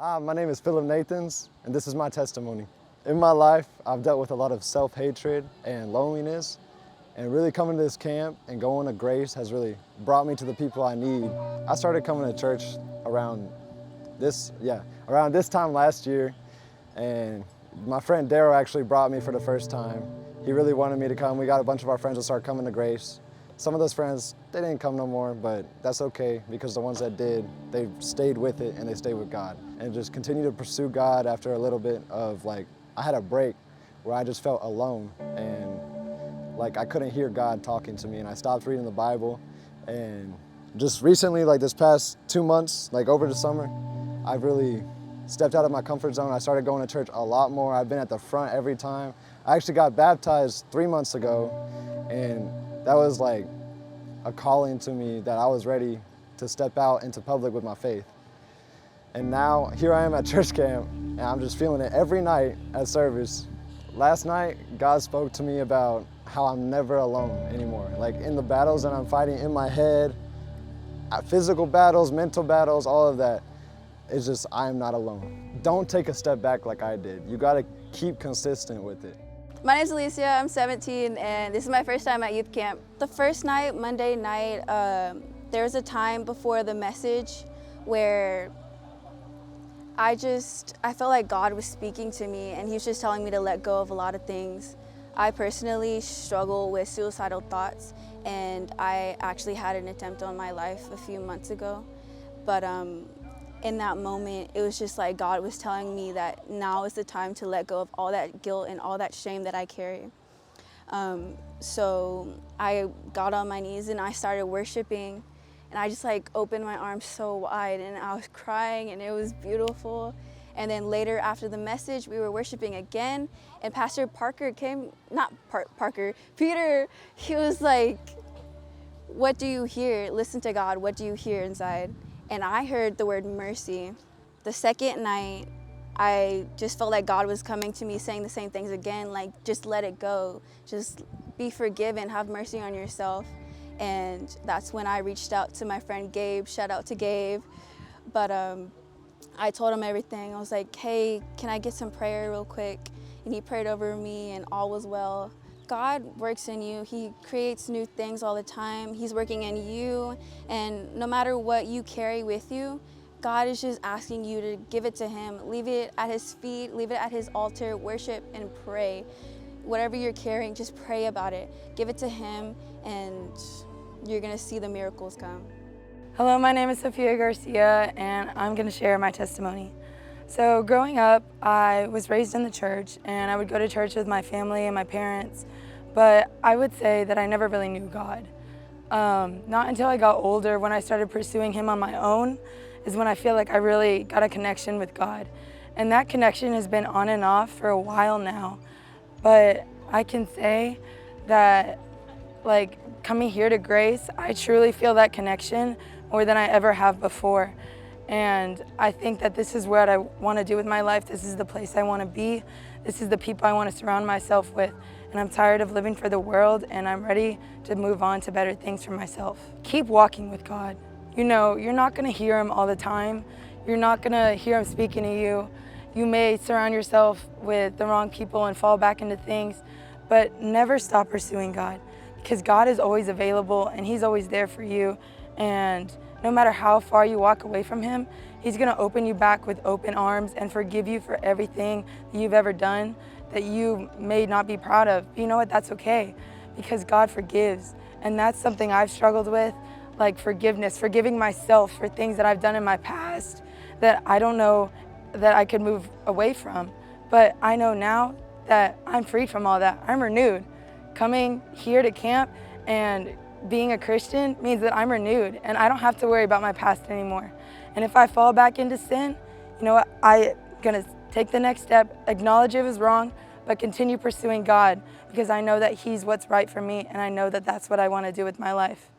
Hi, my name is Philip Nathans, and this is my testimony. In my life, I've dealt with a lot of self-hatred and loneliness, and really coming to this camp and going to Grace has really brought me to the people I need. I started coming to church around this time last year, and my friend Daryl actually brought me for the first time. He really wanted me to come. We got a bunch of our friends to start coming to Grace. Some of those friends, they didn't come no more, but that's okay because the ones that did, they stayed with it and they stayed with God. And just continue to pursue God after a little bit of I had a break where I just felt alone and I couldn't hear God talking to me, and I stopped reading the Bible. And just recently, this past 2 months, over the summer, I've really stepped out of my comfort zone. I started going to church a lot more. I've been at the front every time. I actually got baptized 3 months ago, and that was a calling to me that I was ready to step out into public with my faith. And now here I am at church camp, and I'm just feeling it every night at service. Last night, God spoke to me about how I'm never alone anymore. In the battles that I'm fighting in my head, physical battles, mental battles, all of that, it's just I am not alone. Don't take a step back like I did. You gotta keep consistent with it. My name's Alicia, I'm 17, and this is my first time at youth camp. The first night, Monday night, there was a time before the message where I felt like God was speaking to me, and he was just telling me to let go of a lot of things. I personally struggle with suicidal thoughts, and I actually had an attempt on my life a few months ago. But in that moment, it was just like God was telling me that now is the time to let go of all that guilt and all that shame that I carry. So I got on my knees and I started worshiping, and I just opened my arms so wide, and I was crying, and it was beautiful. And then later after the message, we were worshiping again, and Pastor Parker came, Peter, he was like, "What do you hear? Listen to God, what do you hear inside?" And I heard the word mercy. The second night, I just felt like God was coming to me saying the same things again, just let it go. Just be forgiven, have mercy on yourself. And that's when I reached out to my friend Gabe, shout out to Gabe. But I told him everything. I was like, "Hey, can I get some prayer real quick?" And he prayed over me, and all was well. God works in you. He creates new things all the time. He's working in you, and no matter what you carry with you, God is just asking you to give it to him. Leave it at his feet, leave it at his altar, worship and pray. Whatever you're carrying, just pray about it. Give it to him, and you're gonna see the miracles come. Hello, my name is Sophia Garcia, and I'm gonna share my testimony. So growing up, I was raised in the church, and I would go to church with my family and my parents, but I would say that I never really knew God. Not until I got older, when I started pursuing him on my own, is when I feel like I really got a connection with God. And that connection has been on and off for a while now. But I can say that coming here to Grace, I truly feel that connection more than I ever have before. And I think that this is what I want to do with my life. This is the place I want to be. This is the people I want to surround myself with. And I'm tired of living for the world, and I'm ready to move on to better things for myself. Keep walking with God. You know, you're not going to hear him all the time. You're not going to hear him speaking to you. You may surround yourself with the wrong people and fall back into things, but never stop pursuing God, because God is always available and he's always there for you. And no matter how far you walk away from him, he's gonna open you back with open arms and forgive you for everything that you've ever done that you may not be proud of. But you know what, that's okay, because God forgives. And that's something I've struggled with, forgiveness, forgiving myself for things that I've done in my past that I don't know that I could move away from. But I know now that I'm freed from all that. I'm renewed. Coming here to camp and being a Christian means that I'm renewed, and I don't have to worry about my past anymore. And if I fall back into sin, you know what, I'm gonna take the next step, acknowledge it was wrong, but continue pursuing God, because I know that he's what's right for me, and I know that that's what I want to do with my life.